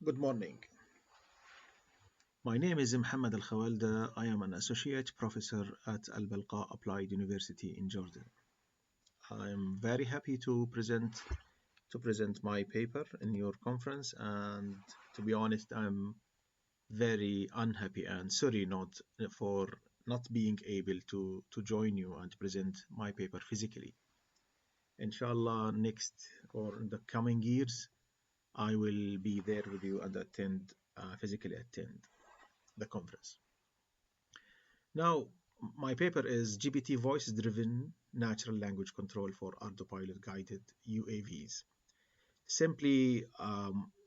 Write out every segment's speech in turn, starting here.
Good morning. My name is Mohammed Al Khawalda. I am an associate professor at Al Balqa Applied University in Jordan. I am very happy to present my paper in your conference, and to be honest, I'm very unhappy and sorry not for not being able to join you and present my paper physically. Inshallah, next or in the coming years, I will be there with you and physically attend the conference. Now, my paper is GPT voice-driven natural language control for autopilot guided UAVs. Simply,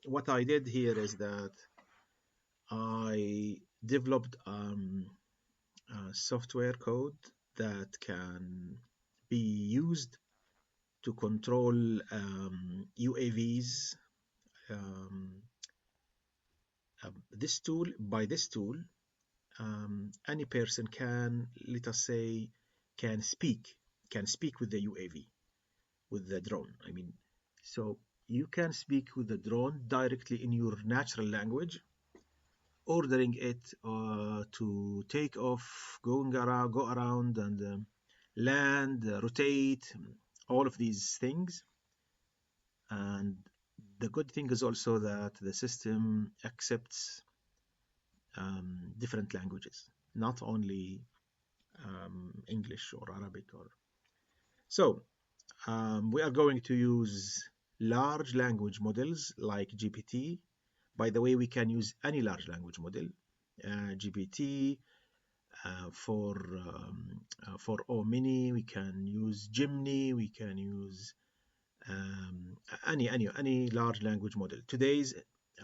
what I did here is that I developed software code that can be used to control UAVs. Um, by this tool, any person can, let us say, can speak, can speak with the UAV, with the drone. I mean, so you can speak with the drone directly in your natural language, ordering it to take off, go around, and land, rotate, all of these things. And the good thing is also that the system accepts different languages, not only English or Arabic. We are going to use large language models like GPT. By the way, we can use any large language model, GPT, for O-Mini. We can use Gemini. We can use any large language model.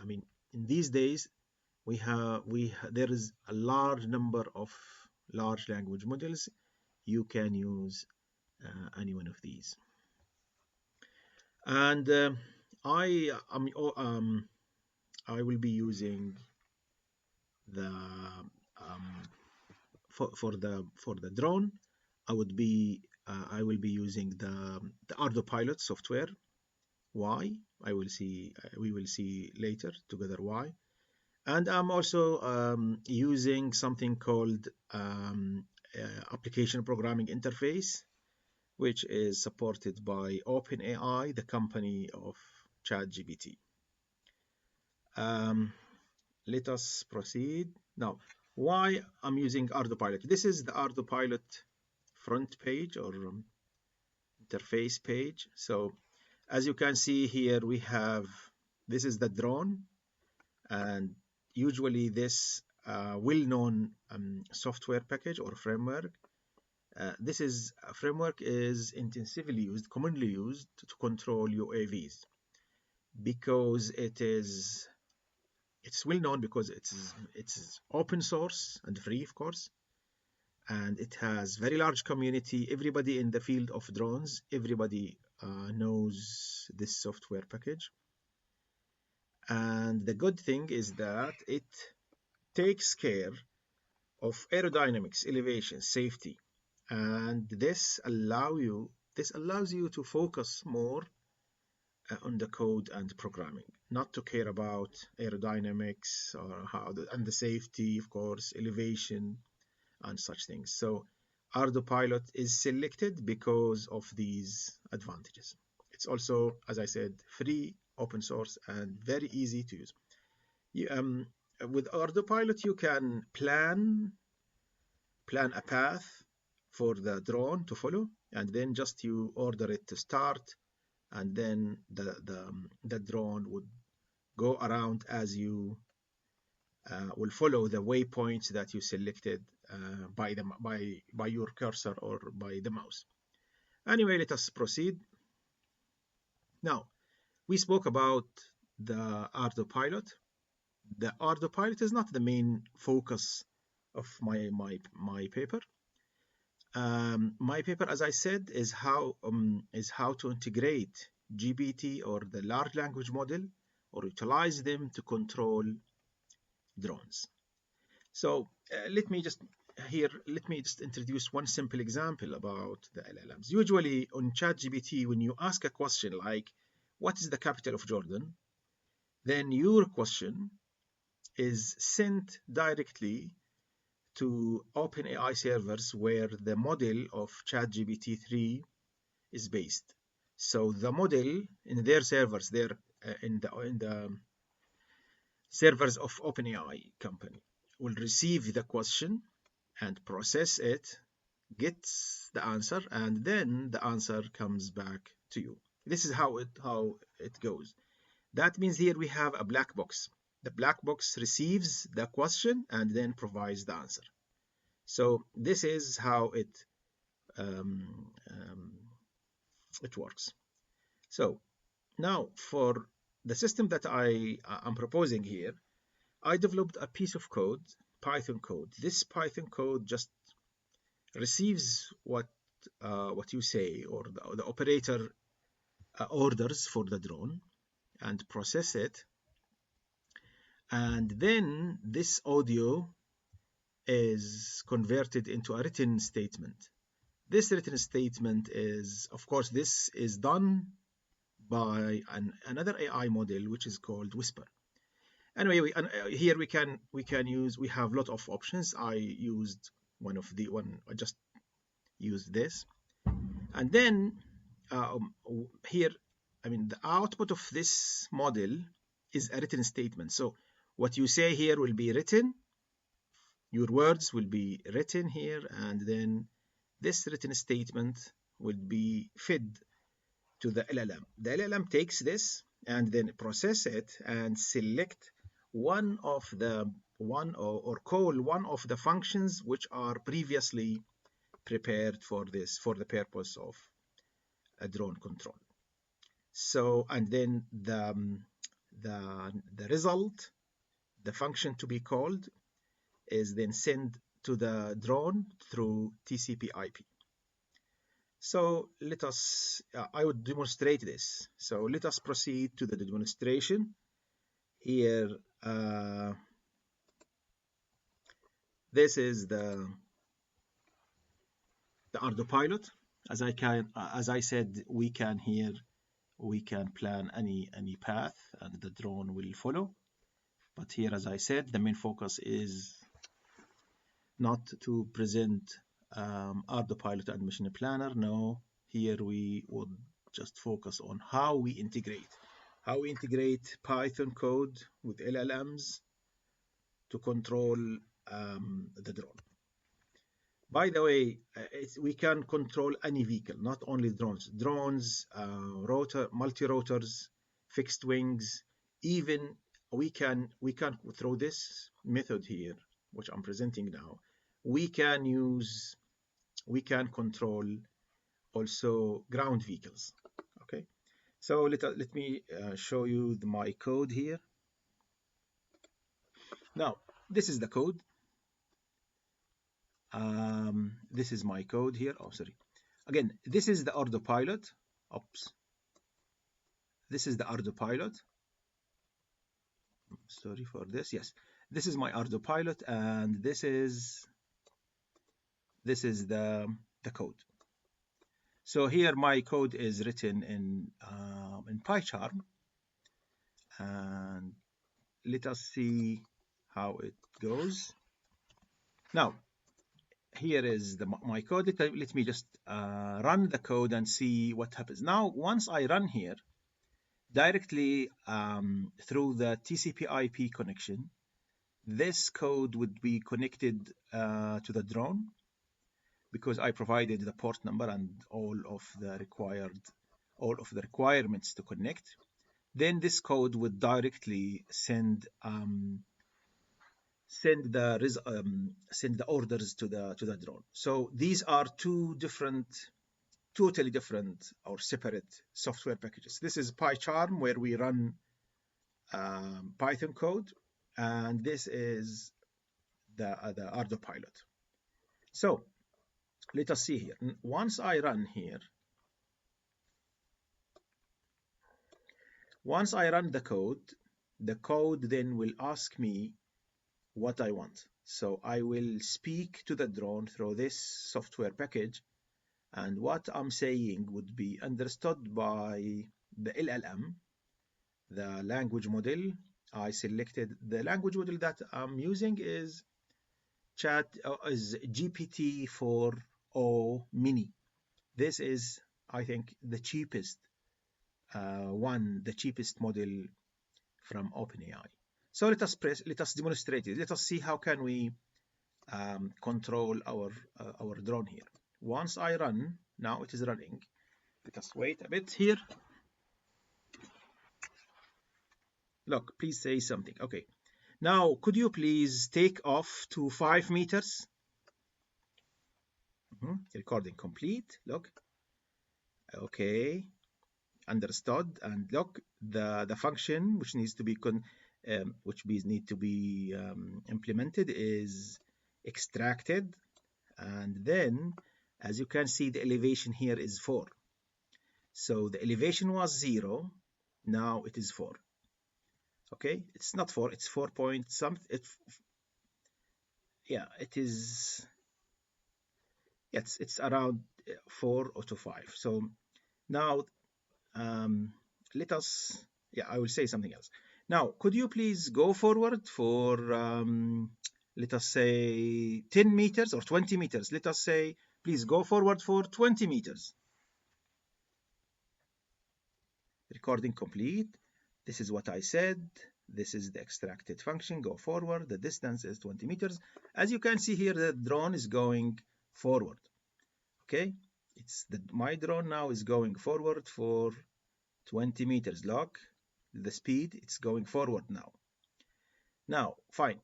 In these days, there is a large number of large language models. You can use any one of these. And I will be using the for the drone. I will be using the Autopilot software. Why? We will see later together why. And I'm also using something called application programming interface, which is supported by OpenAI, the company of ChatGPT. Let us proceed. Now, why I'm using Autopilot? This is the Autopilot front page or interface page. So as you can see here, this is the drone, and usually this well-known software package or framework. This is a framework is intensively used, commonly used to control UAVs because it's well known because it's open source and free, of course, and it has very large community. Everybody in the field of drones, everybody knows this software package. And the good thing is that it takes care of aerodynamics, elevation, safety, and this allows you to focus more on the code and programming, not to care about aerodynamics and the safety, of course, elevation and such things. So Autopilot is selected because of these advantages. It's also, as I said, free, open source, and very easy to use. With Autopilot, you can plan a path for the drone to follow, and then just you order it to start, and then the drone would go around as you will follow the waypoints that you selected by your cursor or by the mouse. Anyway, let us proceed. Now, we spoke about the Autopilot. The Autopilot is not the main focus of my paper. My paper, as I said, is how to integrate GPT or the large language model or utilize them to control drones. So let me just introduce one simple example about the LLMs. Usually on ChatGPT, when you ask a question like, what is the capital of Jordan? then your question is sent directly to OpenAI servers where the model of ChatGPT 3 is based. So the model in their servers, in the servers of OpenAI company, will receive the question and process it, gets the answer, and then the answer comes back to you. This is how it goes. That means here we have a black box. The black box receives the question and then provides the answer. So this is how um, um, it works. So now for the system that I am proposing here, I developed a piece of code, Python code. This Python code just receives what you say, or the operator orders for the drone, and process it. And then this audio is converted into a written statement. This written statement is, of course, this is done by another AI model which is called Whisper. Anyway, here we have a lot of options. I used I just used this, and then here, I mean, the output of this model is a written statement. So what you say here will be written, your words will be written here, and then this written statement will be fed to the LLM. The LLM takes this and then process it and select or call one of the functions which are previously prepared for the purpose of a drone control. So, and then the result, the function to be called, is then sent to the drone through TCP/IP. So let us, I would demonstrate this. So let us proceed to the demonstration. Here, this is the Ardo pilot. As I said, we can plan any path and the drone will follow. But here, as I said, the main focus is not to present Ardo pilot and machine planner. No, here we would just focus on how we integrate Python code with LLMs to control the drone. By the way, we can control any vehicle, not only drones. Drones, multi-rotors, fixed wings. Even we can through this method here, which I'm presenting now. We can control also ground vehicles. Okay, so let me show you my code here. Now this is the code. This is my code here. Oh, sorry. Again, this is the Ardo pilot. Oops. This is the Ardo pilot. Sorry for this. Yes, this is my Ardo pilot, and this is the code. So here my code is written in PyCharm, and let us see how it goes. Now, here is my code. Let me just run the code and see what happens. Now, once I run here, directly through the TCP/IP connection, this code would be connected to the drone because I provided the port number and all of the requirements to connect. Then this code would directly send the orders to the drone. So these are two totally different or separate software packages. This is PyCharm, where we run Python code, and this is the Ardo pilot. So let us see here. Once I run the code then will ask me what I want. So I will speak to the drone through this software package, and what I'm saying would be understood by the LLM, the language model. I selected the language model that I'm using is GPT-4o Mini. This is, I think, the cheapest the cheapest model from OpenAI. So let us demonstrate it. Let us see how can we control our drone here. Once I run, now it is running. Let us wait a bit here. Look, please say something. Okay. Now, could you please take off to 5 meters? Recording complete. Look. Okay. Understood. And look, the function which needs to be need to be implemented is extracted, and then as you can see the elevation here is 4. So the elevation was 0, now it is 4. Okay, it's not 4, it's 4 point something. Yeah, it is. Yes, it's around 4 or to 5. So now let us, yeah, I will say something else. Now, could you please go forward for, let us say 10 meters or 20 meters. Let us say, please go forward for 20 meters. Recording complete. This is what I said. This is the extracted function. Go forward. The distance is 20 meters. As you can see here, the drone is going forward. Okay, my drone now is going forward for 20 meters. Look, the speed, it's going forward now. Now, fine.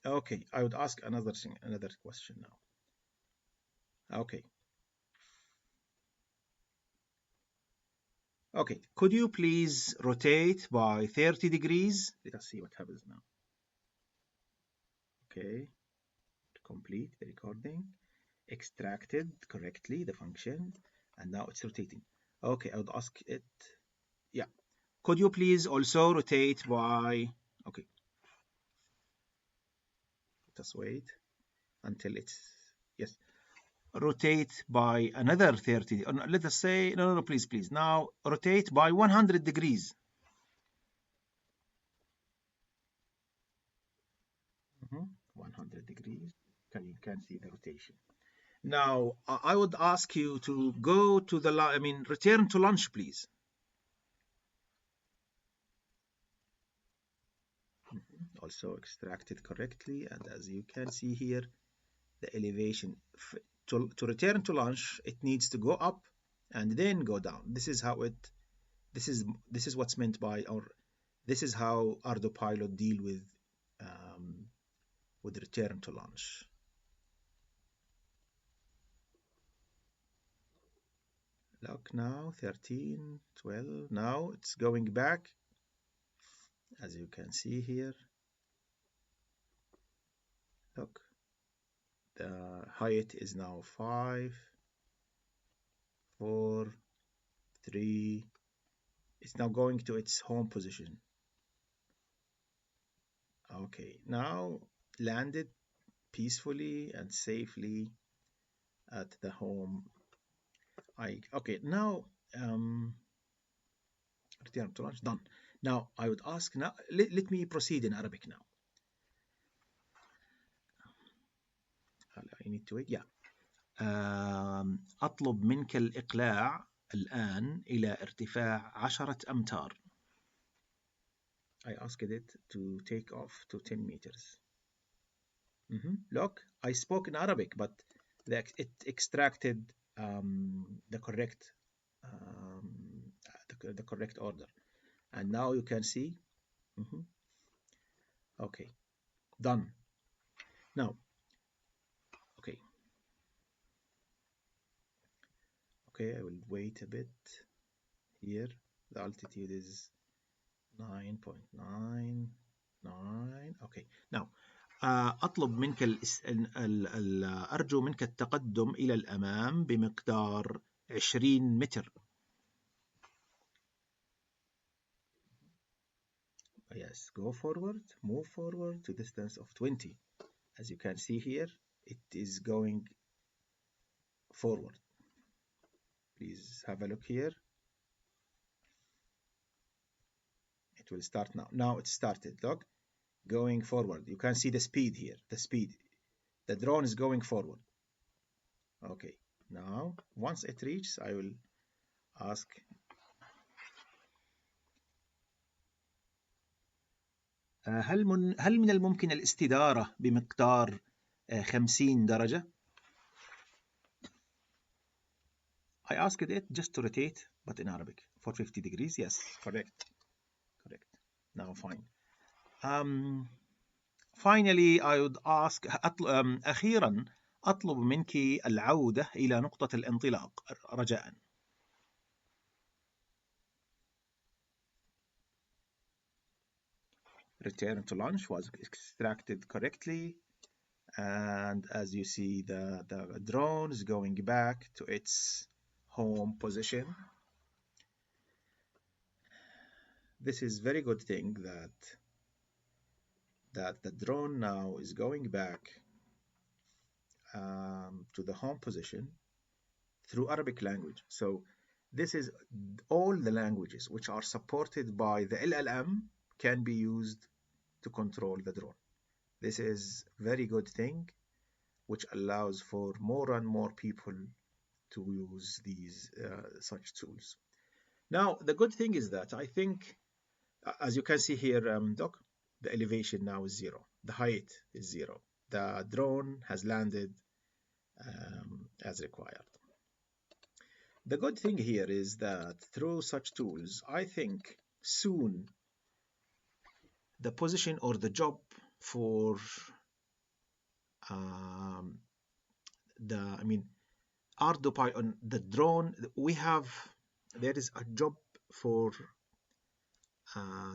Okay, I would ask another question now. Okay. Okay, could you please rotate by 30 degrees? Let us see what happens now. Okay, complete the recording, extracted correctly the function, and now it's rotating. Okay, I would ask it, yeah. Could you please also rotate by, okay. Let us wait until it's, yes. Rotate by another 30. Let us say, no, please. Now rotate by 100 degrees. 100 degrees. You can see the rotation. Now I would ask you to go to the, return to launch, please. Also extracted correctly, and as you can see here, the elevation to return to launch, it needs to go up and then go down. This is how it. This is what's meant by, or this is how ArduPilot deal with return to launch. Look now, 13, 12. Now it's going back, as you can see here. Look, the height is now 5, 4, 3. It's now going to its home position. Okay, now landed peacefully and safely at the home. Okay, now return to launch, done. Now I would ask, now let me proceed in Arabic now. I need to wait. Yeah. أطلب منك الإقلاع الآن إلى ارتفاع 10 أمتار. I asked it to take off to 10 meters. Look, I spoke in Arabic, but it extracted the correct order, and now you can see. Okay, done. Now, okay, I will wait a bit here. The altitude is 9.99. Okay, now أطلب منك أرجو منك التقدم إلى الأمام بمقدار 20 متر. Yes, go forward, move forward to distance of 20. As you can see here, it is going forward. Please have a look here. It will start now. Now it started. Look, going forward. You can see the speed here. The speed. The drone is going forward. Okay. Now, once it reaches, I will ask. هل من الممكن الاستدارة بمقدار 50 درجة؟ I asked it just to rotate, but in Arabic for 50 degrees. Yes, correct. Now fine. Finally, I would ask أخيرا أطلب منك العودة إلى نقطة الانطلاق رجاء. Return to launch was extracted correctly, and as you see, the drone is going back to its home position. This is very good thing that the drone now is going back to the home position through Arabic language. So this is all the languages which are supported by the LLM can be used to control the drone. This is very good thing which allows for more and more people to use these such tools. Now the good thing is that I think, as you can see here, Doc, the elevation now is 0. The height is 0. The drone has landed as required. The good thing here is that through such tools, I think soon the position or the job for on the drone, there is a job for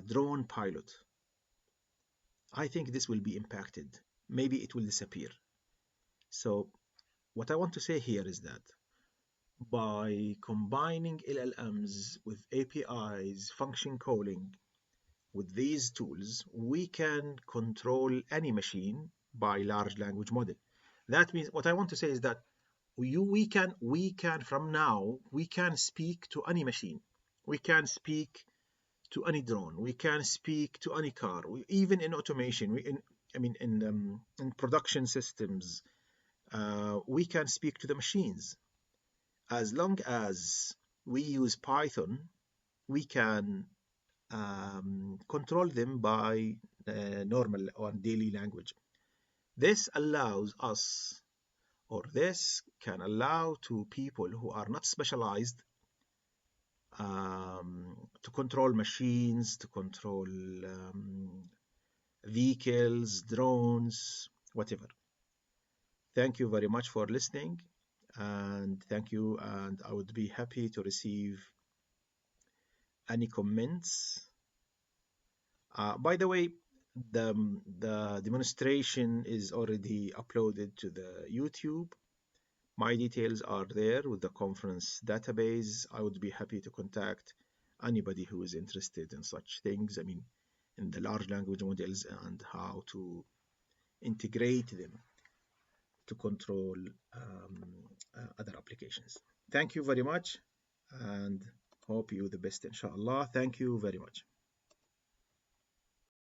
drone pilot. I think this will be impacted. Maybe it will disappear. So what I want to say here is that by combining LLMs with APIs, function calling, with these tools, we can control any machine by large language model. That means what I want to say is that we can from now, we can speak to any machine. We can speak to any drone. We can speak to any car. Even in automation, in production systems, we can speak to the machines. As long as we use Python, we can control them by normal or daily language. This allows us, or this can allow to people who are not specialized to control machines, to control vehicles, drones, whatever. Thank you very much for listening, and thank you, and I would be happy to receive any comments. By the way, the demonstration is already uploaded to the YouTube. My details are there with the conference database. I would be happy to contact anybody who is interested in such things. In the large language models and how to integrate them to control other applications. Thank you very much, and hope you the best, inshallah. Thank you very much.